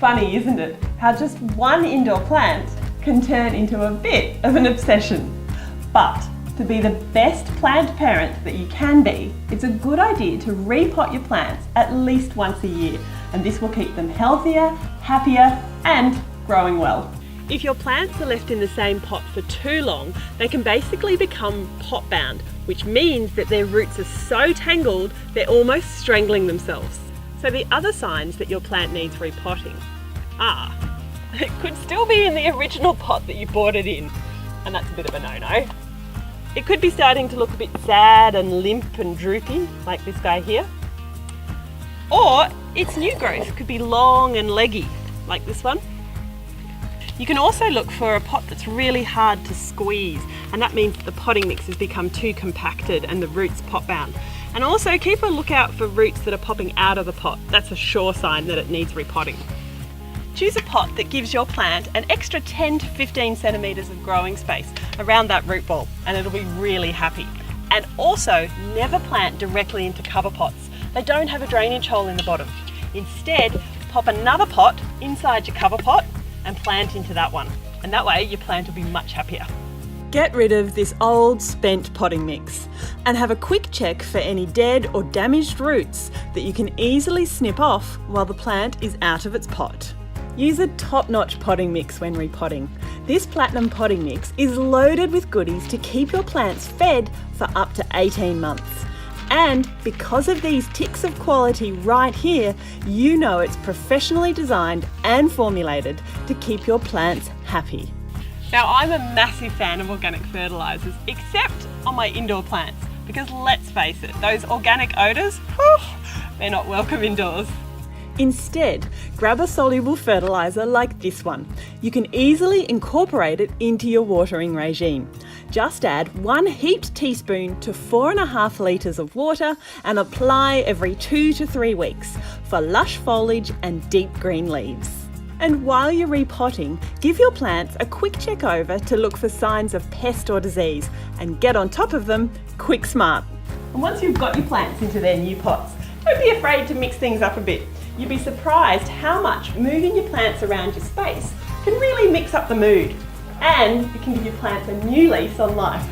Funny, isn't it? How just one indoor plant can turn into a bit of an obsession. But to be the best plant parent that you can be, it's a good idea to repot your plants at least once a year, and this will keep them healthier, happier, and growing well. If your plants are left in the same pot for too long, they can basically become pot bound, which means that their roots are so tangled they're almost strangling themselves. So the other signs that your plant needs repotting are, it could still be in the original pot that you bought it in, and that's a bit of a no-no. It could be starting to look a bit sad and limp and droopy, like this guy here. Or its new growth could be long and leggy, like this one. You can also look for a pot that's really hard to squeeze, and that means that the potting mix has become too compacted and the roots pot bound. And also keep a lookout for roots that are popping out of the pot. That's a sure sign that it needs repotting. Choose a pot that gives your plant an extra 10 to 15 centimetres of growing space around that root ball, and it'll be really happy. And also never plant directly into cover pots. They don't have a drainage hole in the bottom. Instead, pop another pot inside your cover pot and plant into that one. And that way your plant will be much happier. Get rid of this old spent potting mix and have a quick check for any dead or damaged roots that you can easily snip off while the plant is out of its pot. Use a top-notch potting mix when repotting. This platinum potting mix is loaded with goodies to keep your plants fed for up to 18 months. And because of these ticks of quality right here, you know it's professionally designed and formulated to keep your plants happy. Now, I'm a massive fan of organic fertilisers, except on my indoor plants, because let's face it, those organic odours, they're not welcome indoors. Instead, grab a soluble fertiliser like this one. You can easily incorporate it into your watering regime. Just add 1 heaped teaspoon to 4.5 litres of water and apply every 2 to 3 weeks for lush foliage and deep green leaves. And while you're repotting, give your plants a quick check over to look for signs of pest or disease and get on top of them quick smart. And once you've got your plants into their new pots, don't be afraid to mix things up a bit. You'd be surprised how much moving your plants around your space can really mix up the mood, and it can give your plants a new lease on life.